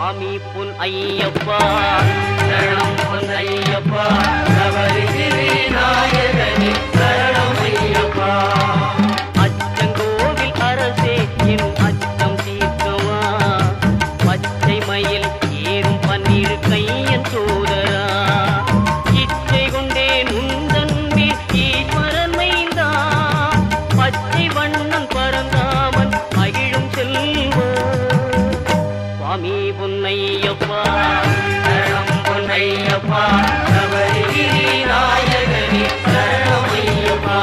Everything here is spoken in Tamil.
சுவாமி பொன் ஐயப்பா சரணம் பொன் ஐயப்பா சபரிகிரி நாயகனே சரணம் ஐயப்பா அச்சங்கோவில் அரசே என் அச்சம் தீர்க்கவா பச்சை மயில் ஏறும் பன்னீர் கையன் சோதரா இச்சை கொண்டேன் உந்தன் மேல் ஈஸ்வரன் மைந்தா பச்சை வண்ணன் பரந்தாமன் மகிழும் செல்வா சுவாமி பொன்னையப்பா சரணம் பொன்னையப்பா சபரிகிரி நாயகனே சரணம் ஐயப்பா